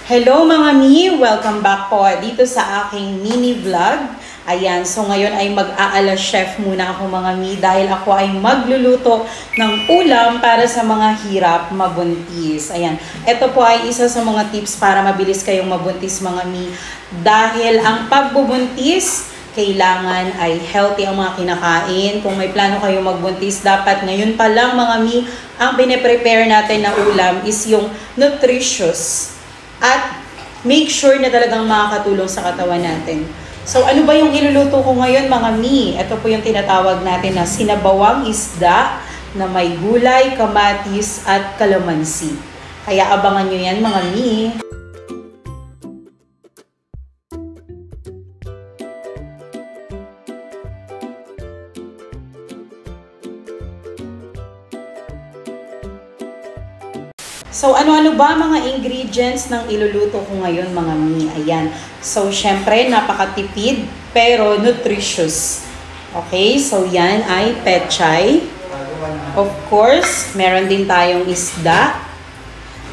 Hello mga mi! Welcome back po dito sa aking mini vlog. Ayan, so ngayon ay mag-aala chef muna ako mga mi dahil ako ay magluluto ng ulam para sa mga hirap mabuntis. Ayan, ito po ay isa sa mga tips para mabilis kayong mabuntis mga mi. Dahil ang pagbubuntis, kailangan ay healthy ang mga kinakain. Kung may plano kayong magbuntis, dapat ngayon pa lang mga mi, ang pine-prepare natin na ulam is yung nutritious. At make sure na talagang makakatulong sa katawan natin. So ano ba yung iluluto ko ngayon mga mi? Ito po yung tinatawag natin na sinabawang isda na may gulay, kamatis at kalamansi. Kaya abangan nyo yan mga mi. So, ano-ano ba mga ingredients ng iluluto ko ngayon mga mi? Ayan. So, syempre, napakatipid pero nutritious. Okay? So, yan ay pechay. Of course, meron din tayong isda.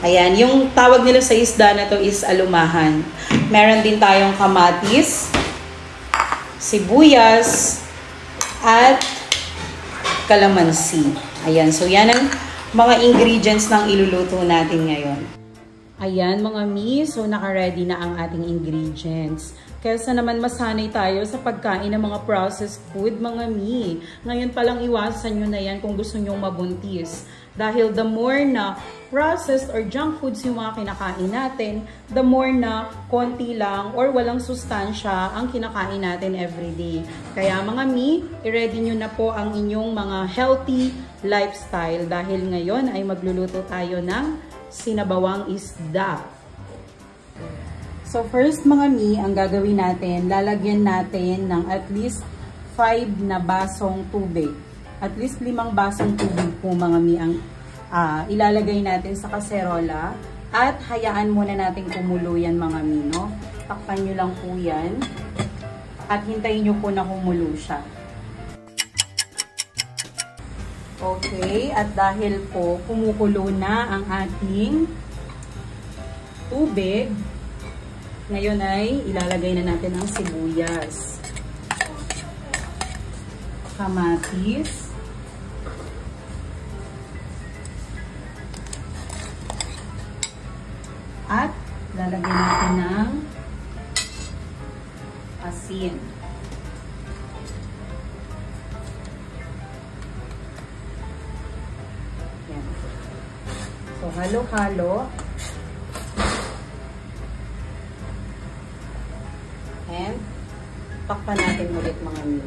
Ayan. Yung tawag nila sa isda na to is alumahan. Meron din tayong kamatis, sibuyas, at kalamansi. Ayan. So, yan ang mga ingredients ng iluluto natin ngayon. Ayan mga mi, so naka-ready na ang ating ingredients. Kaysa naman masanay tayo sa pagkain ng mga processed food mga mi. Ngayon palang iwasan nyo na yan kung gusto nyong mabuntis. Dahil the more na processed or junk foods yung mga kinakain natin, the more na konti lang or walang sustansya ang kinakain natin everyday. Kaya mga mi, i-ready nyo na po ang inyong mga healthy lifestyle dahil ngayon ay magluluto tayo ng sinabawang isda. So first mga mi, ang gagawin natin, lalagyan natin ng at least 5 na basong tubig. At least 5 basong tubig po mga mi ang ilalagay natin sa kaserola at hayaan muna natin kumulo yan mga mi, no? Takpan nyo lang po yan at hintayin nyo po na kumulo siya. Okay, at dahil po kumukulo na ang ating tubig, ngayon ay ilalagay na natin ang sibuyas, kamatis, at lalagay natin ng asin. Yan. So, halo-halo. And, takpan natin ulit mga mi.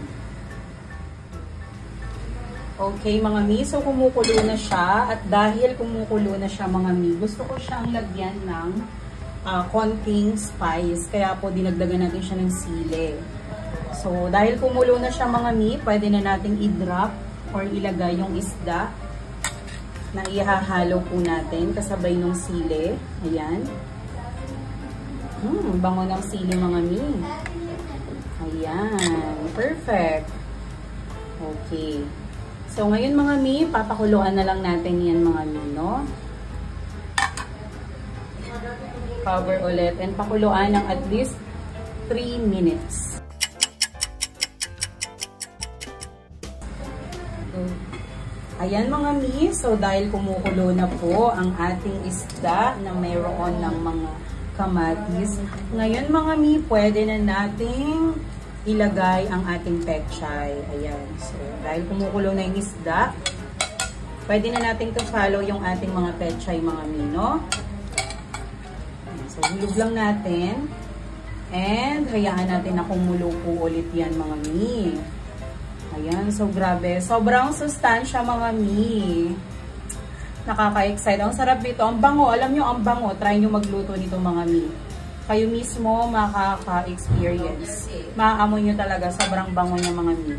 Okay mga mi, so kumukulo na siya at dahil kumukulo na siya mga mi, gusto ko siyang lagyan ng konting spice. Kaya po dinagdagan natin siya ng sili. So dahil kumulo na siya mga mi, pwede na nating i-drop or ilagay yung isda na ihahalo po natin kasabay ng sili. Ayan. Bango ng sili mga mi. Ayan. Perfect. Okay. So, ngayon mga mi, papakuluan na lang natin yan mga mi, no? Cover ulit and pakuluan ng at least 3 minutes. Ayan mga mi, so dahil kumukulo na po ang ating isda na mayroon ng mga kamatis, ngayon mga mi, pwede na nating ilagay ang ating pechay. Ayan. So, dahil kumukulo na yung isda, pwede na natin to-follow yung ating mga pechay, mga mino. So, hulog lang natin. And, hayaan natin na kumulo po ulit yan, mga mi. Ayan. So, grabe. Sobrang sustansya, mga mi. Nakaka-excite. Ang sarap dito. Ang bango. Alam nyo, ang bango. Try nyo magluto nito, mga mi. Kayo mismo makaka-experience. Maaamoy nyo talaga, sobrang bango niya mga mi.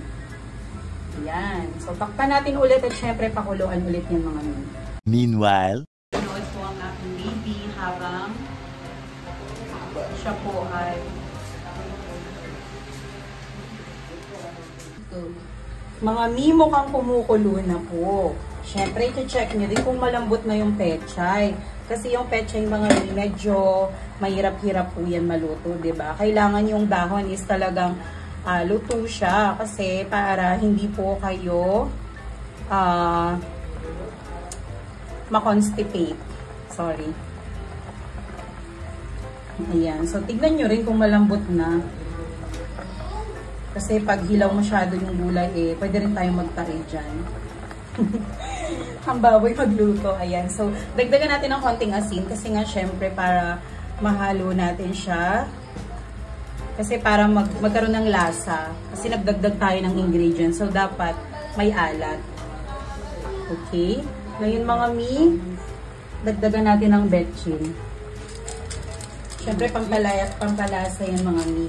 Ayan. So, takpan natin ulit at syempre pakuluan ulit yan mga mi. Meanwhile, Nood po ang aking baby habang siya po ay mga mi, mukhang kumukulo na po. Syempre, i-check nyo din kung malambot na yung pechay. Kasi yung pechay mga mi, medyo mahirap-hirap po yan maluto, 'di ba? Kailangan yung dahon is talagang luto siya kasi para hindi po kayo ma-constipate. Sorry. Ayan. So, tignan nyo rin kung malambot na. Kasi pag hilaw masyado yung gulay, pwede rin tayong magtari dyan. Ang baboy magluto. Ayan. So, dagdagan natin ng konting asin kasi nga, syempre, para mahalo natin siya. Kasi para magkaroon ng lasa. Kasi nagdagdag tayo ng ingredients. So, dapat may alat. Okay? Ngayon, mga mi, dagdagan natin ng betchin. Siyempre, pampalasa yan, mga mi.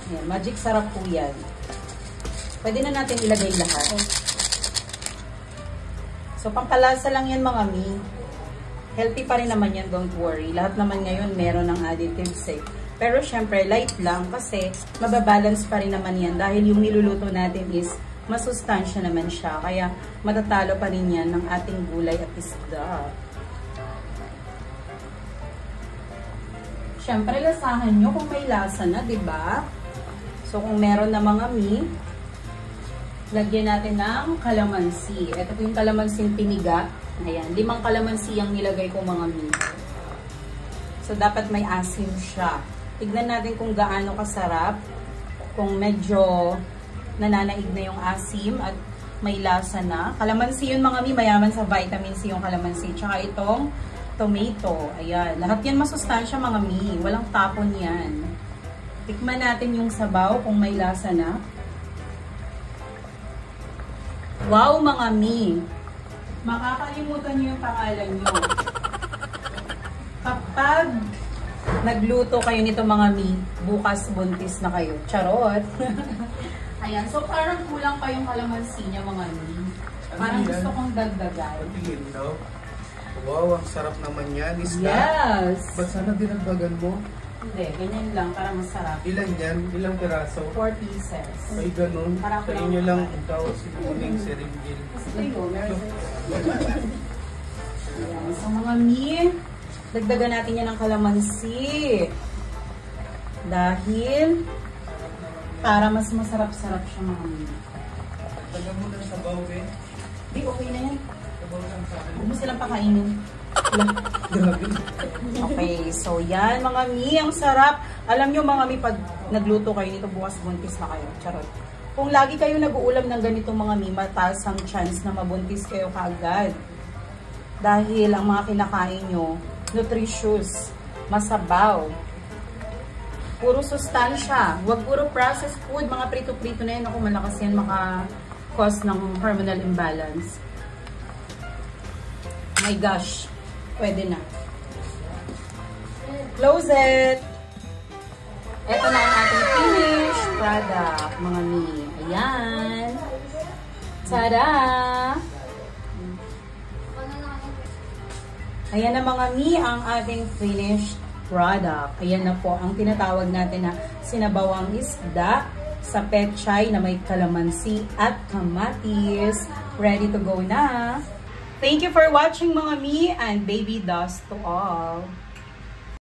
Ayan, magic sarap po yan. Pwede na natin ilagay lahat. So, pampalasa lang yan, mga mi. Healthy pa rin naman yan, don't worry. Lahat naman ngayon meron ng additives eh. Pero syempre, light lang kasi mababalance pa rin naman yan dahil yung niluluto natin is masustansya naman siya. Kaya matatalo pa rin yan ng ating gulay at isda. Syempre, lasahan nyo kung may lasa na, diba? So, kung meron na mga mi, lagyan natin ng kalamansi. Ito po yung kalamansing piniga. Ayan, 5 kalamansi ang nilagay ko, mga mi. So, dapat may asim siya. Tignan natin kung gaano kasarap. Kung medyo nananaig na yung asim at may lasa na. Kalamansi yun, mga mi, mayaman sa vitamin C yung kalamansi. Tsaka itong tomato. Ayan. Lahat yan masustansya, mga mi. Walang tapon yan. Tikman natin yung sabaw kung may lasa na. Wow, mga mi. Makakalimutan nyo yung pangalan nyo. Kapag nagluto kayo nito, mga mi, bukas buntis na kayo. Charot. Ayan. So, parang kulang pa yung kalamansi niya, mga mi. Parang gusto kong dagdagan. Wow, ang sarap naman yan. Isda? Yes. Ba't sana dinagdagan mo? Hindi, ganyan lang. Parang masarap. Ilan yan? Ilang piraso? 4 pieces. Ay, ganun. Parang Sa inyo lang ikaw si Muning si Ringgil. Kasi tayo, meron Ayan. So, mga mi, dagdagan natin yan ng kalamansi. Dahil, para mas masarap-sarap siya, mga mi. Taga mo na sa bawin. Di, okay na yan. Sabaw lang sa akin. Huwag mo silang pakainin. Grabe. Okay, so yan, mga mi, ang sarap. Alam nyo, mga mi, pag nagluto kayo nito, bukas buntis na kayo. Charot. Kung lagi kayo nag-uulam ng ganito, mga mi, mataas ang chance na mabuntis kayo kaagad. Dahil ang mga kinakain nyo, nutritious, masabaw, puro sustansya. Huwag puro processed food, mga prito-prito na yan. Ako, malakas yan maka-cause ng hormonal imbalance. My gosh, pwede na. Close it! Ito na ang ating finished product, mga mi. Ayan. Tada! Ayan na, mga mi, ang ating finished product. Ayan na po ang tinatawag natin na sinabawang isda sa pechay na may kalamansi at kamatis. Ready to go na. Thank you for watching, mga mi, and baby dust to all.